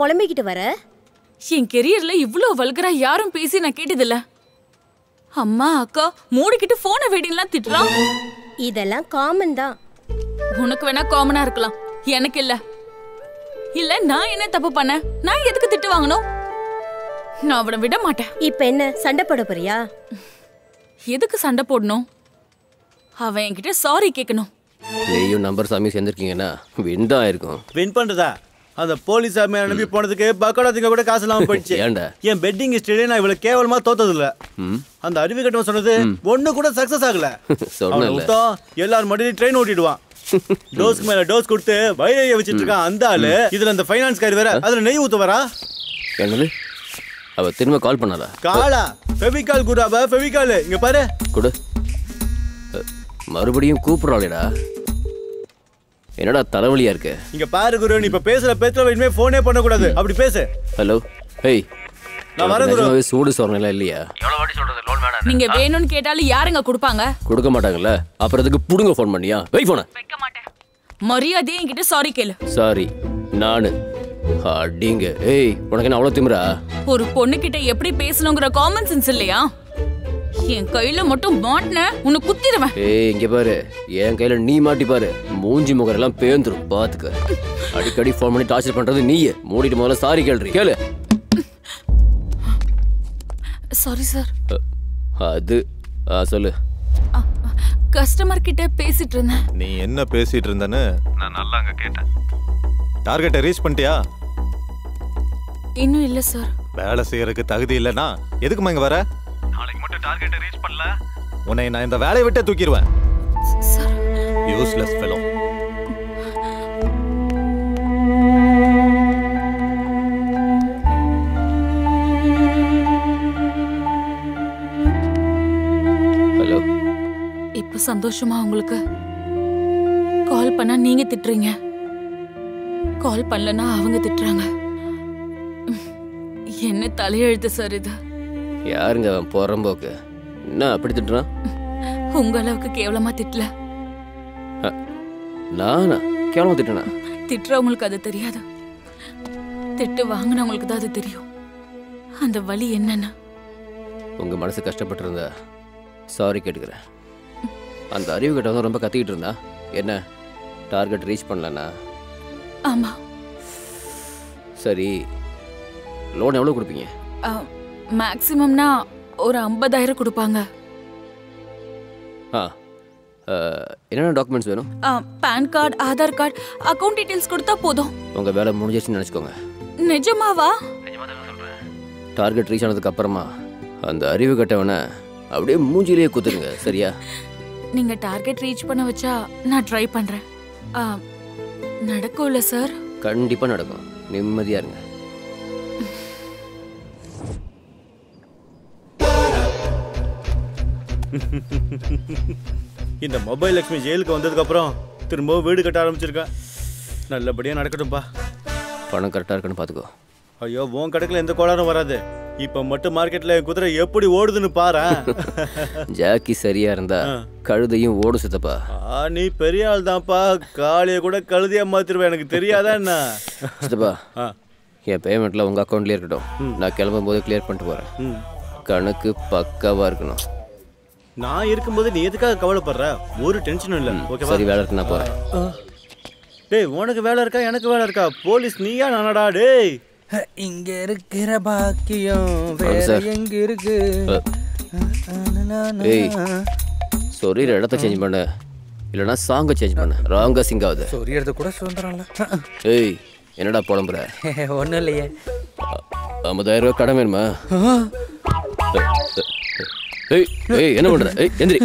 புலம்பிக்கிட்டு வர? என் கெரியர்ல இவ்ளோ வல்கரா யாரும் பேசி நான் கேட்டதில்ல. அம்மா அக்கா மூடிக்கிட்டு போனை வெடிலாம் திட்டுறான். இதெல்லாம் காமன் தான். உனக்கு வேணா காமனா இருக்கலாம், எனக்கு இல்ல. இல்ல நான் என்ன தப்பு பண்ண? நான் எதுக்கு திட்டு வாங்கணும்? நான் அவனை விட மாட்டேன். இப்ப என்ன சண்டை போட போறியா? எதுக்கு சண்டை போடணும்? அவன் என்கிட்ட சாரி கேட்கணும். நீயும் நம்பர் சாமி சேர்ந்துருக்கீங்கன்னா வின் தான் இருக்கும். வின் பண்றதா? அந்த போலீஸ் சாமி அனுப்பி போனதுக்கு பக்கோடாத்துக்கு கூட காசு இல்லாம போயிடுச்சு. ஏன்டா? என் பெட்டிங் ஹிஸ்டரியில நான் இவ்வளவு கேவலமா தோத்தது இல்ல. அந்த அறிவு கட்டவன் சொன்னது ஒண்ணு கூட சக்சஸ் ஆகல. எல்லாரும் மடியில ட்ரெயின் ஓட்டிடுவான். டோஸ்க்கு மேல டோஸ் கொடுத்து வயிறைய வச்சிட்டு இருக்கான் அந்த ஆளு. இதுல அந்த ஃபைனான்ஸ் காரி வேற அதுல நெய் ஊத்து வரா. என்னது? அவ திரும்ப கால் பண்ணாளா? காலா ஃபெவிகால் குடாபா ஃபெவிகால் இங்க பாரு. குடு. மறுபடியும் கூப்பிடுறாளேடா. என்னடா தலைவலியா இருக்கு? இங்க பாரு குரு, நீ இப்ப பேசுற பேச்சுல இனிமே போனே பண்ண கூடாது. அப்படி பேசு. ஹலோ. ஹேய். நான் வரேன் குரு. சூடு சொரணல இல்லையா? எவ்வளவு வாட்டி சொல்றது லோன் வேணாம். நீங்க வேணும்னு கேட்டாலும் யாருங்க கொடுப்பாங்க? கொடுக்க மாட்டாங்கல்ல. அப்புறம் எதுக்கு புடுங்க ஃபோன் பண்ணியா? வெய் போன. வைக்க மாட்டேன். மரியாதையே என்கிட்ட சாரி கேளு. சாரி. நானு அடிங்க. ஏய் உனக்கு என்ன அவ்வளவு திமிரா? ஒரு பொண்ணு கிட்ட எப்படி பேசணுங்கிற காமன் சென்ஸ் இல்லையா? என் கையில மட்டும் மாட்டின உன்னை குத்திடுவேன். ஏய் இங்க பாரு, என் கையில நீ மாட்டி பாரு, மூஞ்சி முகரெல்லாம் பேந்துரும் பாத்துக்க. அடிக்கடி ஃபோன் பண்ணி டார்ச்சர் பண்றது நீயே. மூடிட்டு முதல்ல சாரி கேள்றி. கேளு. Sorry sir. அது சொல்லு. கஸ்டமர் கிட்ட பேசிட்டு இருந்தேன். நீ என்ன பேசிட்டு இருந்தன்னு நான் நல்லா அங்க கேட்டேன். டார்கெட்டை ரீச் பண்ணிட்டியா? இன்னும் இல்ல சார். வேலை செய்யறதுக்கு தகுதி இல்லைன்னா எதுக்குமா இங்க வர? நாளைக்கு மட்டும் டார்கெட்டை ரீச் பண்ணல உன்னை நான் இந்த வேலையை விட்டே தூக்கிடுவேன். சார். Useless fellow. ஹலோ. இப்ப சந்தோஷமா உங்களுக்கு? கால் பண்ணா நீங்க திட்டுறீங்க, கால் பண்ணலனா அவங்க திட்டுறாங்க. என்ன தலையெழுத்து சார் இது? யாருங்க அவன் போறம்போக்கு? என்ன அப்படி திட்டுறான்? உங்க அளவுக்கு கேவலமா திட்டல. நானா கேவலமா திட்டுனா? திட்டுறவங்களுக்கு அது தெரியாது, திட்டு வாங்கினவங்களுக்கு தான் அது தெரியும். அந்த வலி என்னன்னு. உங்க மனசு கஷ்டப்பட்டு இருந்தா சாரி கேட்டுக்கிறேன். அந்த அறிவு கிட்ட ரொம்ப கத்திக்கிட்டு இருந்தா என்ன டார்கெட் ரீச் பண்ணலன்னா? ஆமா. சரி, லோன் எவ்வளவு கொடுப்பீங்க? மேக்ஸிமம்னா ஒரு 50,000 கொடுப்பாங்க. என்னென்ன டாக்குமெண்ட்ஸ் வேணும்? PAN card, Aadhaar card, account details கொடுத்தா போதும். உங்க வேலை முடிஞ்சிச்சுன்னு நினைச்சுக்கோங்க. நிஜமாவா? டார்கெட் ரீச் ஆனதுக்கு அப்புறமா அந்த அறிவு கட்டவனை அப்படியே மூஞ்சிலேயே குத்துருங்க, சரியா? நீங்க டார்கெட் ரீச் பண்ண வச்சா நான் ட்ரை பண்றேன். நடக்கும்ல சார்? கண்டிப்பா நடக்கும், நிம்மதியா இருங்க. இந்த மொபைல் லட்சுமி ஜெயிலுக்கு வந்ததுக்கு அப்புறம் திரும்பவும் வீடு கட்ட ஆரம்பிச்சிருக்கேன். நல்லபடியா நடக்கட்டும்பா. பணம் கரெக்டா இருக்குன்னு பாத்துக்கோ. ஐயோ, உன் கடைக்குள்ள எந்த கோளாறும் வராது. இப்ப மட்டும் மார்க்கெட்ல குதிரை எப்படி ஓடுதுன்னு பாரு. ஜாக்கி சரியா இருந்தா கழுதையும் ஓடு சித்தப்பா. நீ பெரிய ஆள் தான்ப்பா, காளைய கூட கழுதையா மாத்திருவேன். எனக்கு தெரியாதா என்ன? சித்தப்பா, என் பேமெண்ட்ல உங்க அக்கௌண்ட்லயே இருக்கட்டும். நான் கிளம்பும் போது கிளியர் பண்ணிட்டு போறேன். கணக்கு பக்காவா இருக்கணும். நான் இருக்கும்போது நீ எதுக்காக கவலைப்படுற? ஒரு டென்ஷனும் இல்ல. ஓகேவா? சரி, வேலை இருக்கு, நான் போறேன். டேய், உனக்கு வேலை இருக்கா எனக்கு வேலை இருக்கா? போலீஸ் நீயா நானடா? டேய், இங்க இருக்கிற பாக்கியம் வேற எங்க இருக்கு? ஏய், சொரீர இடத்த சேஞ்ச் பண்ண, இல்லனா சாங்க சேஞ்ச் பண்ண. ராங்கா சிங் ஆகுது. சொரியறது கூட சுதந்திரம்ல. ஏய், என்னடா புலம்புற? ஒன்றும் இல்லையே. 50,000 ரூபாய் கடன் வேணுமா? ஏய் ஏய், என்ன பண்ற? ஏய், எந்திரி.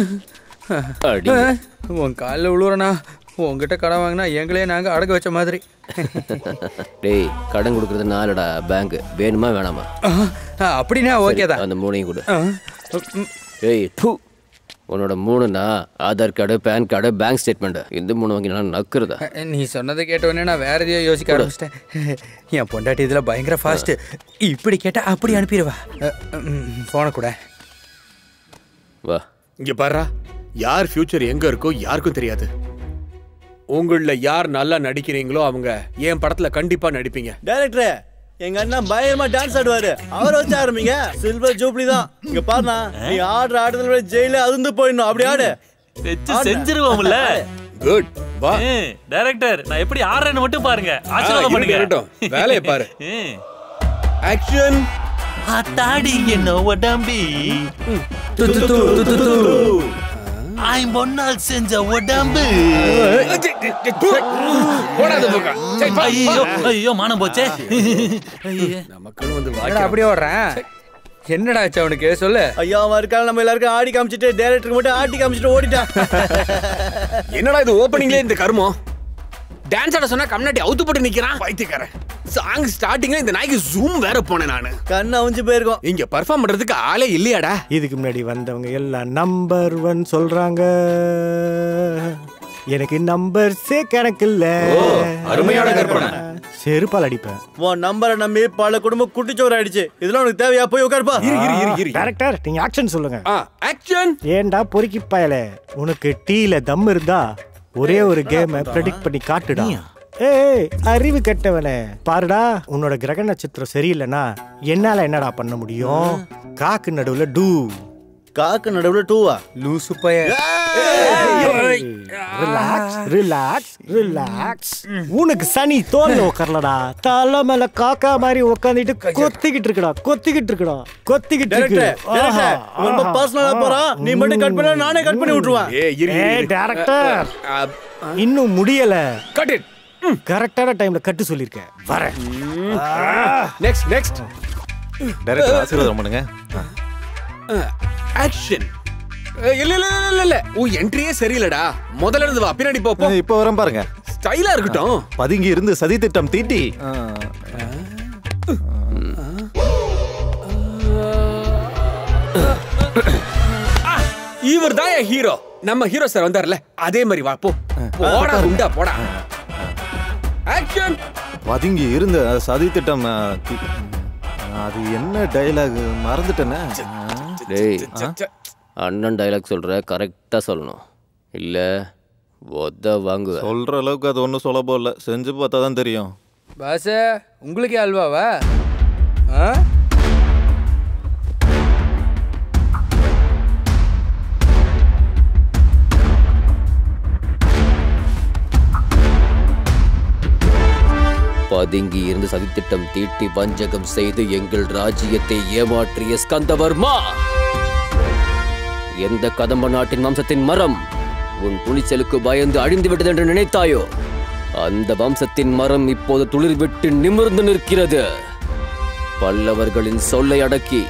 அடி, உன் காலில் விழுறனா? உங்ககிட்ட கடன் வாங்கினா எங்களே நாங்கள் அடகு வச்ச மாதிரி. டேய், கடன் கொடுக்கறது நாளடா பேங்க். வேணுமா வேணாமா? அப்படின்னா ஓகே தான். அந்த 3ஐயும் கொடு. ஏய், உன்னோட 3னா Aadhaar card, PAN card, bank statement. இந்த 3 வாங்கி நான் நக்குறதா? நீ சொன்னதை கேட்டோடனே நான் வேற எதையோ யோசிக்க ஆரம்பிச்சிட்டேன். என் பொண்டாட்டி இதில் பயங்கர ஃபாஸ்ட். இப்படி கேட்டா அப்படி அனுப்பிடுவா. போன கூட வா. இங்க பாரு, யார் ஃபியூச்சர் எங்க இருக்கோ யாருக்கும் தெரியாது. உங்கள யார் நல்லா நடிக்கிறீங்களோ அவங்க என் படத்துல கண்டிப்பா நடிப்பீங்க. டைரக்டரே, எங்க அண்ணா பயங்கரமா டான்ஸ் ஆடுவாரு. அவரை வச்சு ஆரம்பிங்க. சில்வர் ஜூப்ளி தான். இங்க பாருண்ணா, நீ ஆடுற ஆடுறதுல ஜெயில அதிர்ந்து போயிடணும். அப்படி ஆடு. செஞ்சிருவோம்ல. குட். வா டைரக்டர், நான் எப்படி ஆடுறேன்னு மட்டும் பாருங்க. ஆச்சரியமா பண்ணுங்க. வேலையை பாரு. ஆக்ஷன். அத்தாடி என்ன உடம்பி, ஐம்பொன்னால் செஞ்ச உடம்பு. ஐயோ ஐயோ மானம் போச்சே. நமக்கு வந்து அப்படியே ஓடுறேன். என்னடா ஆச்சு அவனுக்கு சொல்லு. ஐயா இருக்கால நம்ம எல்லாருக்கும் ஆடி காமிச்சிட்டு டைரக்டருக்கு மட்டும் ஆடி காமிச்சிட்டு ஓடிட்டான். என்னடா இது ஓப்பனிங்ல இந்த கர்மம். டான்ஸ் ஆட சொன்னா கம்னாட்டி அவுத்து போட்டு நிக்கிறான் பைத்தியக்காரன். சாங் ஸ்டார்டிங்ல இந்த நாய்க்கு ஜூம் வேற போனேன் நானு. கண்ணு அவுஞ்சு போயிருக்கோம். இங்க பெர்ஃபார்ம் பண்றதுக்கு ஆளே இல்லையாடா. இதுக்கு முன்னாடி வந்தவங்க எல்லாம் நம்பர் 1 சொல்றாங்க. எனக்கு நம்பர்ஸே கணக்கு இல்ல. அருமையான கற்பனை. செருப்பால் அடிப்பேன். உன் நம்பரை நம்பி பல குடும்பம் குட்டிச்சோறு ஆயிடுச்சு. இதெல்லாம் உனக்கு தேவையா? போய் உட்காருப்பா. டைரக்டர் நீங்க ஆக்ஷன் சொல்லுங்க. ஆக்ஷன். ஏன்டா பொறுக்கி பயலே, உனக்கு டீல தம் இருந்தா ஒரே ஒரு கேமை ப்ரெடிக்ட் பண்ணி காட்டுடா. ஏய் அறிவு கெட்டவனே, பாருடா உன்னோட கிரக நட்சத்திரம் சரியில்லைன்னா என்னால என்னடா பண்ண முடியும்? காக்கு நடுவுல டூ. காக்கு நடுவுல டூவா? லூசு பைய. Relax relax relax. உனக்கு சனி தோல்ல உட்காரலடா, தலை மேல காக்கா மாதிரி உட்காந்துட்டு கொத்திக்கிட்டு இருக்குடா கொத்திக்கிட்டு இருக்குடா கொத்திக்கிட்டு இருக்கு. ரொம்ப பர்சனலா போறான். நீ மட்டும் கட் பண்ணா நானே கட் பண்ணி விட்டுருவேன். ஏய் டைரக்டர் இன்னும் முடியல. Cut it. கரெக்டான டைம்ல கட்டு சொல்லிருக்கேன். வரேன். Next next. டைரக்டர் ஆசீர்வாதம் பண்ணுங்க. ஆக்ஷன். இல்ல இல்ல இல்ல இல்ல, உன் என்ட்ரியே சரியில்லடா. முதல்ல இருந்து வா, பின்னாடி போ. இப்போ வரேன் பாருங்க. ஸ்டைலா இருக்கட்டும். பதுங்கி இருந்து சதி திட்டம் தீட்டி. இவர் தான் ஹீரோ. நம்ம ஹீரோ சார் வந்தார்ல, அதே மாதிரி வா. போ போடா குண்டா போடா. ஆக்ஷன். பதுங்கி இருந்த சதி திட்டம் அது என்ன டயலாக் மறந்துட்டேனே. டேய் அண்ணன் டைலாக் சொல்ற கரெக்டா சொல்லணும், இல்ல ஒத்த வாங்குவ. சொல்ற அளவுக்கு அது ஒன்றும் சுலபம் இல்லை, செஞ்சு பார்த்தா தான் தெரியும். பாஸ் உங்களுக்கே அல்வாவா? பதுங்கி இருந்து சதித்திட்டம் தீட்டி வஞ்சகம் செய்து எங்கள் ராஜ்யத்தை ஏமாற்றிய ஸ்கந்தவர்மா, எந்த கதம்ப நாட்டின் வம்சத்தின் மரம் உன் துணிச்சலுக்கு பயந்து அழிந்து விட்டது என்று நினைத்தாயோ, அந்த வம்சத்தின் மரம் இப்போது துளிர் விட்டு நிமிர்ந்து நிற்கிறது. பல்லவர்களின் சொல்லை அடக்கி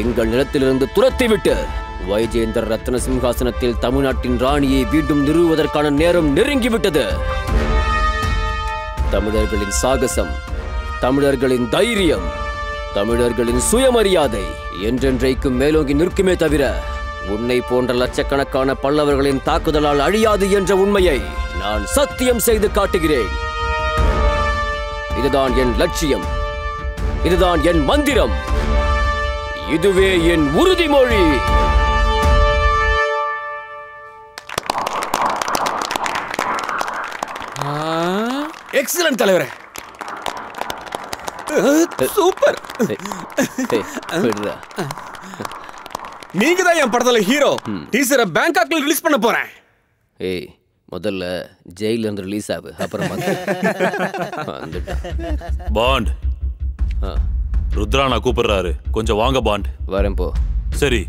எங்கள் நிலத்திலிருந்து துரத்திவிட்டு வைஜேந்திர ரத்ன சிம்ஹாசனத்தில் தமிழ்நாட்டின் ராணியை மீண்டும் நிறுவுவதற்கான நேரம் நெருங்கிவிட்டது. தமிழர்களின் சாகசம், தமிழர்களின் தைரியம், தமிழர்களின் சுயமரியாதை என்றென்றைக்கும் மேலோங்கி நிற்குமே தவிர உன்னை போன்ற லட்சக்கணக்கான பல்லவர்களின் தாக்குதலால் அழியாது என்ற உண்மையை நான் சத்தியம் செய்து காட்டுகிறேன். இதுதான் என் லட்சியம், இதுதான் என் மந்திரம், இதுவே என் உறுதிமொழி. எக்ஸலன்ட் தலைவரே, சூப்பர். நீங்க தான் என் படத்துல ஹீரோ. டீசரை பேங்காக்ல ரிலீஸ் பண்ண போறேன். ஏய் முதல்ல ஜெயில இருந்து ரிலீஸ் ஆகு, அப்புறம் பாண்ட் ருத்ரானா கூப்பிடுறாரு, கொஞ்சம் வாங்க பாண்ட். வரேன் போ. சரி